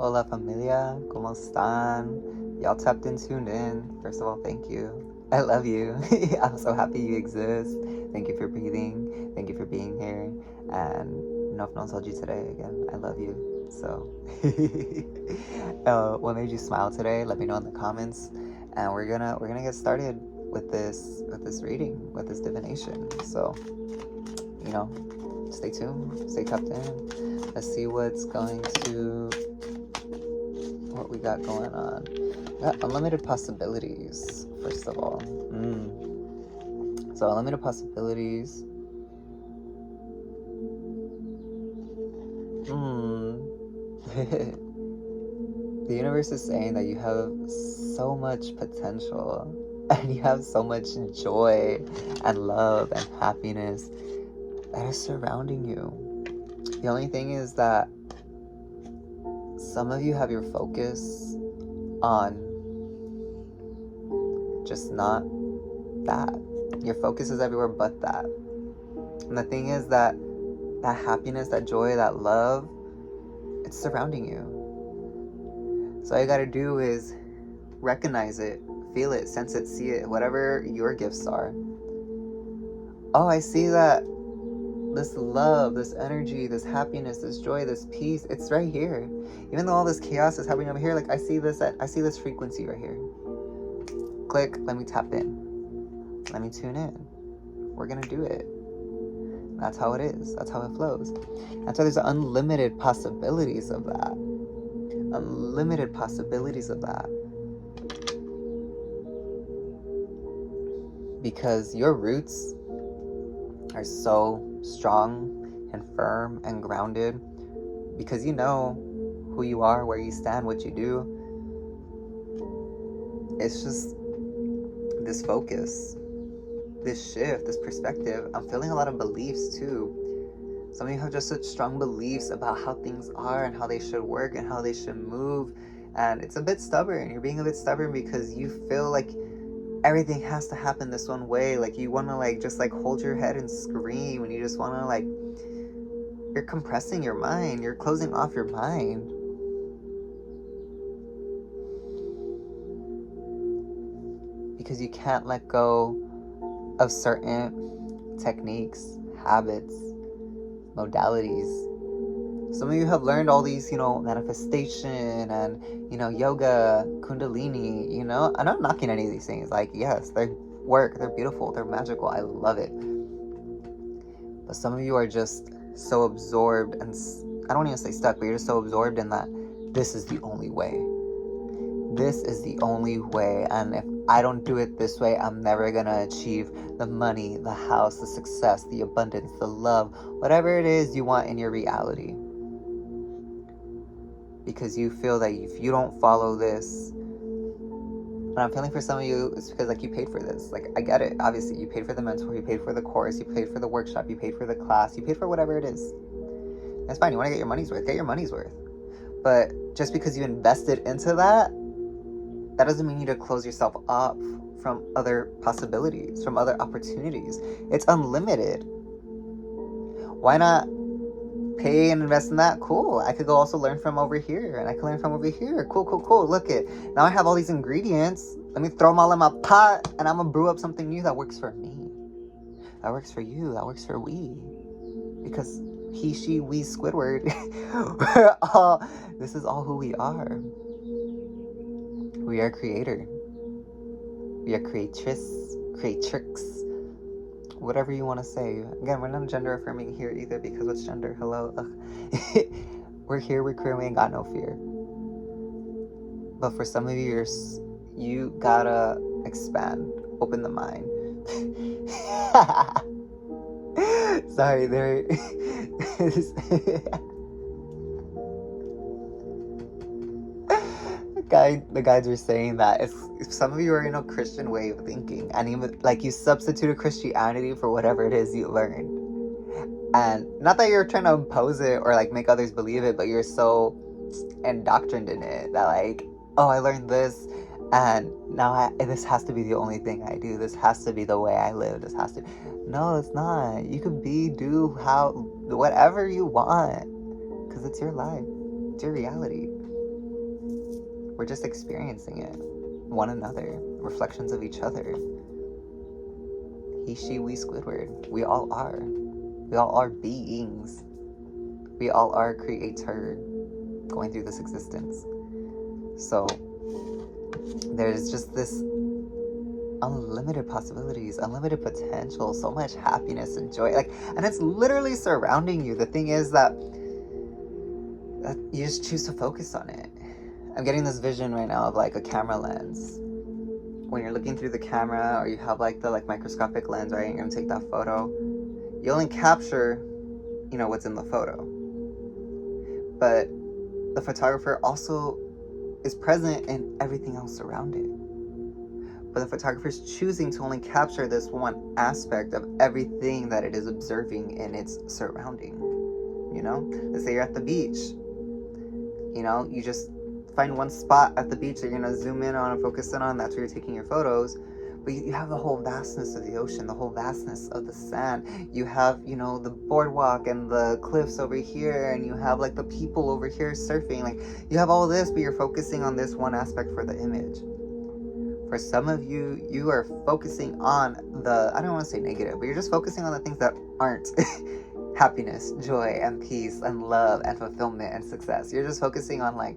Hola familia, ¿cómo están? Y'all tapped and tuned in. First of all, thank you. I love you. I'm so happy you exist. Thank you for breathing. Thank you for being here. And no one told you today again. I love you. So, what made you smile today? Let me know in the comments. And we're gonna get started with this reading, with this divination. So, stay tuned, stay tapped in. Let's see what we got going on. We got unlimited possibilities, first of all. So unlimited possibilities. The universe is saying that you have so much potential and you have so much joy and love and happiness that is surrounding you. The only thing is that some of you have your focus on just not that. Your focus is everywhere but that. And the thing is that happiness, that joy, that love, it's surrounding you. So all you gotta do is recognize it, feel it, sense it, see it, whatever your gifts are. Oh, I see that this love, this energy, this happiness, this joy, this peace, it's right here. Even though all this chaos is happening over here, like I see this frequency right here. Click, let me tap in. Let me tune in. We're gonna do it. That's how it is. That's how it flows. And so there's unlimited possibilities of that. Unlimited possibilities of that. Because your roots are so strong and firm and grounded, because you know who you are, where you stand, what you do. It's just this focus, this shift, this perspective. I'm feeling a lot of beliefs too. Some of you have just such strong beliefs about how things are and how they should work and how they should move, and it's a bit stubborn. You're being a bit stubborn because you feel like everything has to happen this one way. Like you want to just hold your head and scream, and you just want to you're compressing your mind, you're closing off your mind. Because you can't let go of certain techniques, habits, modalities. Some of you have learned all these, manifestation and, yoga, kundalini, and I'm not knocking any of these things. Yes, they work, they're beautiful, they're magical, I love it. But some of you are just so absorbed, and I don't even say stuck, but you're just so absorbed in that this is the only way. This is the only way, and if I don't do it this way, I'm never gonna achieve the money, the house, the success, the abundance, the love, whatever it is you want in your reality. Because you feel that if you don't follow this, and I'm feeling for some of you, it's because you paid for this. I get it. Obviously, you paid for the mentor, you paid for the course, you paid for the workshop, you paid for the class, you paid for whatever it is. That's fine. You want to get your money's worth, get your money's worth. But just because you invested into that doesn't mean you need to close yourself up from other possibilities, from other opportunities. It's unlimited. Why not pay and invest in that? Cool. I could go also learn from over here, and I can learn from over here. Cool. Look it. Now I have all these ingredients. Let me throw them all in my pot, and I'm gonna brew up something new that works for me. That works for you. That works for we. Because he, she, we, Squidward. This is all who we are. We are creator. We are creatrix, whatever you want to say. Again, we're not gender affirming here either, because what's gender? Hello? We're here, we're queer, we ain't got no fear. But for some of you, you gotta expand, open the mind. Sorry, there. The guides were saying that if some of you are in a Christian way of thinking, and even you substituted Christianity for whatever it is you learned, and not that you're trying to impose it or make others believe it, but you're so indoctrined in it that oh, I learned this, and now this has to be the only thing I do. This has to be the way I live. This has to. No, it's not. You can whatever you want, because it's your life. It's your reality. We're just experiencing it. One another. Reflections of each other. He, she, we, Squidward. We all are. We all are beings. We all are creator going through this existence. So there's just this unlimited possibilities, unlimited potential, so much happiness and joy, like, and it's literally surrounding you. The thing is that you just choose to focus on it. I'm getting this vision right now of like a camera lens. When you're looking through the camera, or you have like the microscopic lens, right? You're gonna take that photo. You only capture, what's in the photo. But the photographer also is present in everything else around it. But the photographer is choosing to only capture this one aspect of everything that it is observing in its surrounding. Let's say you're at the beach. You just find one spot at the beach that you're going to zoom in on and focus in on. That's where you're taking your photos. But you have the whole vastness of the ocean, the whole vastness of the sand. You have, the boardwalk and the cliffs over here, and you have like the people over here surfing. Like, you have all this, but you're focusing on this one aspect for the image. For some of you, you are focusing on I don't want to say negative, but you're just focusing on the things that aren't happiness, joy, and peace, and love, and fulfillment, and success. You're just focusing on like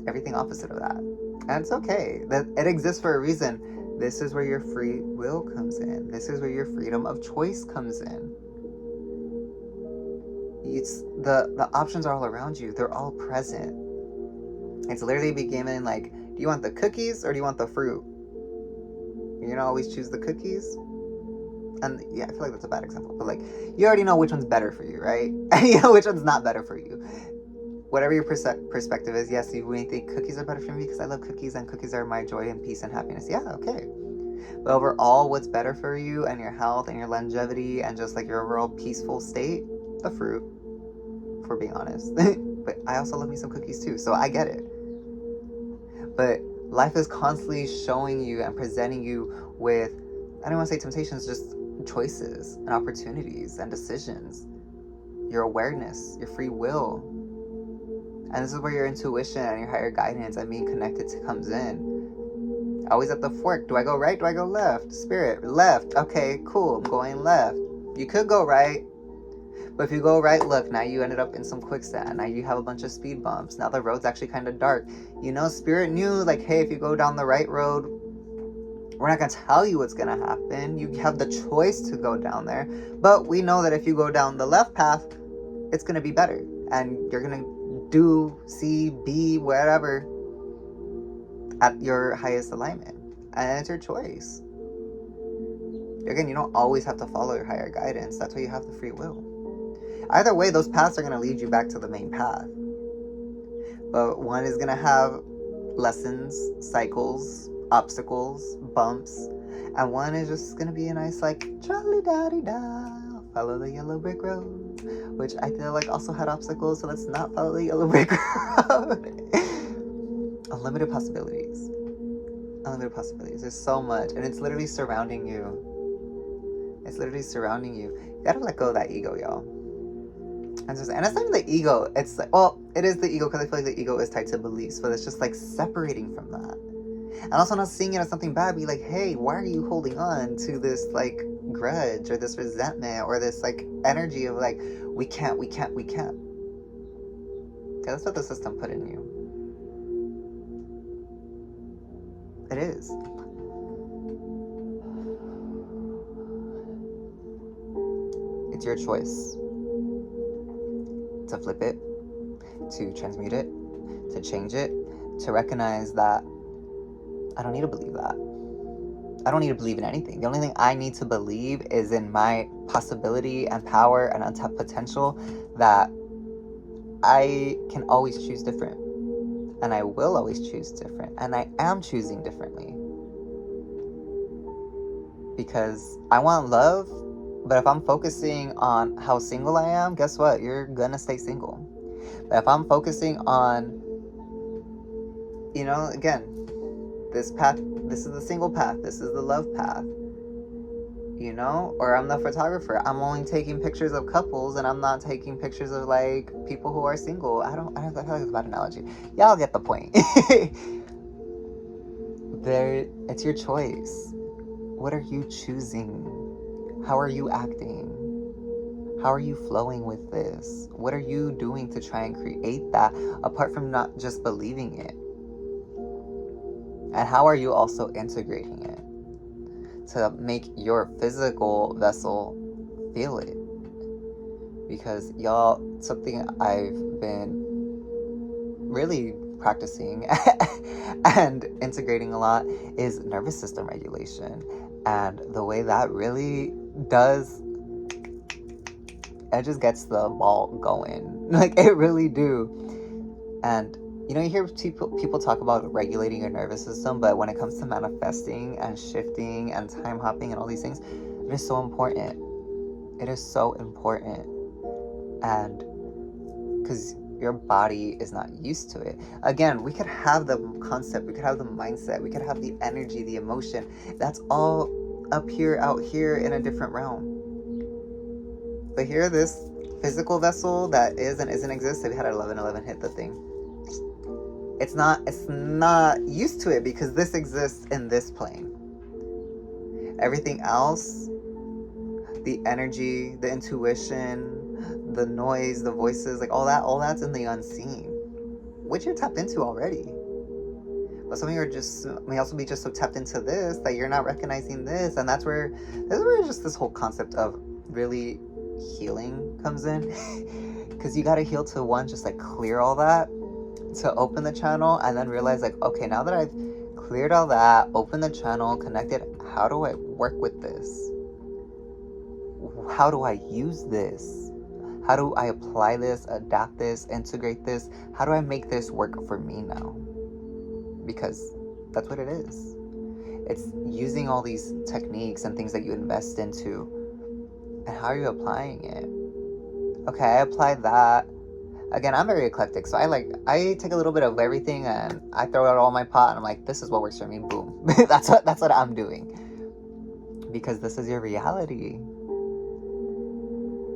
everything opposite of that. And it's okay. That it exists for a reason. This is where your free will comes in. This is where your freedom of choice comes in. It's the options are all around you. They're all present. It's literally beginning like, do you want the cookies or do you want the fruit? You're gonna always choose the cookies. And yeah, I feel like that's a bad example, but like, you already know which one's better for you, right? And you know which one's not better for you. Whatever your perspective is, yes, you may think cookies are better for me because I love cookies and cookies are my joy and peace and happiness. Yeah, okay. But overall, what's better for you and your health and your longevity and just like your overall peaceful state? The fruit, for being honest. But I also love me some cookies too, so I get it. But life is constantly showing you and presenting you with, I don't want to say temptations, just choices and opportunities and decisions. Your awareness, your free will. And this is where your intuition and your higher guidance and being connected to comes in. Always at the fork. Do I go right? Do I go left? Spirit, left. Okay, cool. I'm going left. You could go right. But if you go right, look, now you ended up in some quicksand. Now you have a bunch of speed bumps. Now the road's actually kind of dark. Spirit knew, like, hey, if you go down the right road, we're not going to tell you what's going to happen. You have the choice to go down there. But we know that if you go down the left path, it's going to be better. And you're going to do, see, be, whatever at your highest alignment. And it's your choice. Again, you don't always have to follow your higher guidance. That's why you have the free will. Either way, those paths are going to lead you back to the main path. But one is going to have lessons, cycles, obstacles, bumps. And one is just going to be a nice, like, trolley-daddy-da, follow the yellow brick road. Which I feel like also had obstacles, so let's not follow the yellow brick road. Unlimited possibilities. Unlimited possibilities. There's so much. And it's literally surrounding you. It's literally surrounding you. You gotta let go of that ego, y'all. And it's not even the ego. It's like, well, it is the ego because I feel like the ego is tied to beliefs, but it's just like separating from that. And also not seeing it as something bad. Be like, hey, why are you holding on to this like grudge or this resentment or this like energy of like, we can't. Yeah, that's what the system put in you. It is. It's your choice to flip it, to transmute it, to change it, to recognize that I don't need to believe that. I don't need to believe in anything. The only thing I need to believe is in my possibility and power and untapped potential, that I can always choose different. And I will always choose different. And I am choosing differently. Because I want love, but if I'm focusing on how single I am, guess what? You're gonna stay single. But if I'm focusing on, again, this path, this is the single path, this is the love path. you know? Or I'm the photographer. I'm only taking pictures of couples, and I'm not taking pictures of, like, people who are single. I feel like it's a bad analogy. Y'all get the point. It's your choice. What are you choosing? How are you acting? How are you flowing with this? What are you doing to try and create that, apart from not just believing it? And how are you also integrating it to make your physical vessel feel it? Because y'all, something I've been really practicing and integrating a lot is nervous system regulation. And the way that really does, it just gets the ball going. Like, it really do. And you know, you hear people talk about regulating your nervous system, but when it comes to manifesting and shifting and time hopping and all these things, it is so important. It is so important. And because your body is not used to it. Again, we could have the concept, we could have the mindset, we could have the energy, the emotion. That's all up here, out here in a different realm. But here, this physical vessel that is and isn't exist, if you had 1111 hit the thing, it's not used to it, because this exists in this plane. Everything else, the energy, the intuition, the noise, the voices, like all that's in the unseen, which you're tapped into already. But some of you may also be just so tapped into this that you're not recognizing this, and this is where just this whole concept of really healing comes in. Because you gotta heal to, one, just like clear all that, to open the channel, and then realize, like, okay, now that I've cleared all that, opened the channel, connected, how do I work with this? How do I use this? How do I apply this, adapt this, integrate this? How do I make this work for me now? Because that's what it is. It's using all these techniques and things that you invest into, and how are you applying it? Okay, I applied that. Again, I'm very eclectic, so I take a little bit of everything and I throw it all in my pot, and I'm like, this is what works for me. Boom. that's what I'm doing. Because this is your reality.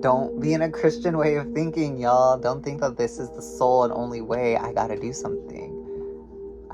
Don't be in a Christian way of thinking, y'all. Don't think that this is the sole and only way. I gotta do something.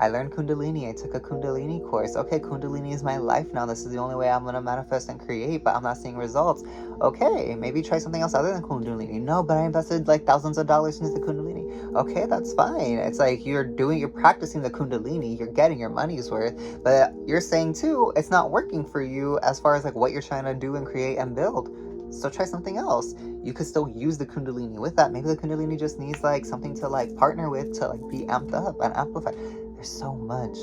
I learned Kundalini. I took a Kundalini course. Okay, Kundalini is my life now. This is the only way I'm gonna manifest and create, but I'm not seeing results. Okay, maybe try something else other than Kundalini. No, but I invested like thousands of dollars into the Kundalini. Okay, that's fine. It's like you're practicing the Kundalini. You're getting your money's worth, but you're saying too, it's not working for you as far as like what you're trying to do and create and build. So try something else. You could still use the Kundalini with that. Maybe the Kundalini just needs like something to like partner with to like be amped up and amplified. There's so much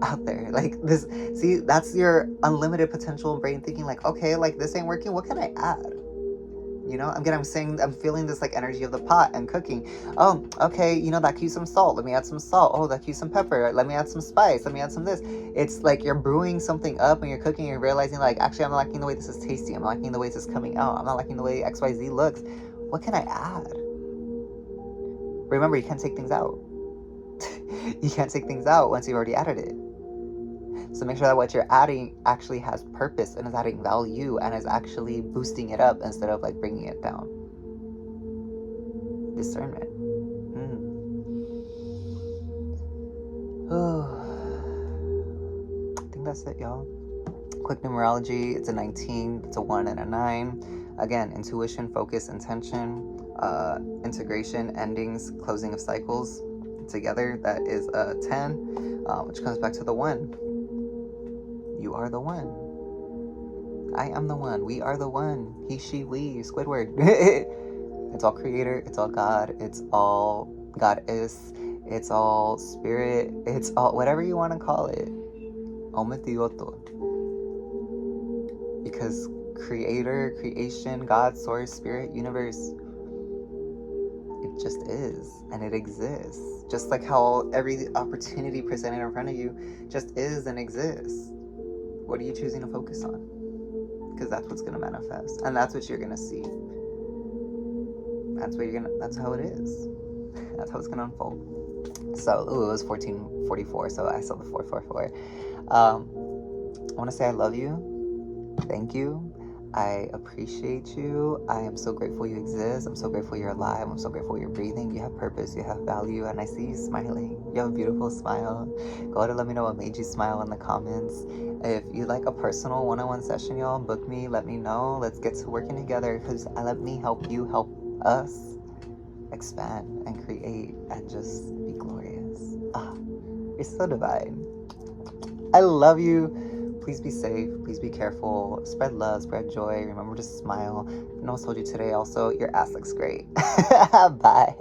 out there. Like this, see, that's your unlimited potential brain thinking like, okay, like this ain't working. What can I add? You know, I'm feeling this like energy of the pot and cooking. Oh, okay, you know, that could use some salt. Let me add some salt. Oh, that could use some pepper. Let me add some spice. Let me add some this. It's like you're brewing something up when you're cooking. You're realizing like, actually, I'm not liking the way this is tasty. I'm not liking the way this is coming out. I'm not liking the way XYZ looks. What can I add? Remember, you can't take things out. You can't take things out once you've already added it. So make sure that what you're adding actually has purpose and is adding value and is actually boosting it up instead of like bringing it down. Discernment. I think that's it, y'all. Quick numerology. It's a 19. It's a 1 and a 9. Again, intuition, focus, intention, integration, endings, closing of cycles. Together, that is a 10, which comes back to the 1. You are the one. I am the one. We are the one. He, she, we. Squidward. It's all creator. It's all God. It's all goddess. It's all spirit. It's all whatever you want to call it. Ometioto. Because creator, creation, God, source, spirit, universe, it just is, and it exists. Just like how every opportunity presented in front of you just is and exists. What are you choosing to focus on? Because that's what's going to manifest, and that's what you're going to see. That's how it is. That's how it's going to unfold. So, it was 1444, so I saw the 444. I want to say I love you. Thank you. I appreciate you. I am so grateful you exist. I'm so grateful you're alive. I'm so grateful you're breathing. You have purpose. You have value. And I see you smiling. You have a beautiful smile. Go ahead and let me know what made you smile in the comments. If you'd like a personal one-on-one session, y'all, book me. Let me know. Let's get to working together, because let me help you help us expand and create and just be glorious. You're so divine. I love you. Please be safe. Please be careful. Spread love, spread joy. Remember to smile. No one told you today also, your ass looks great. Bye.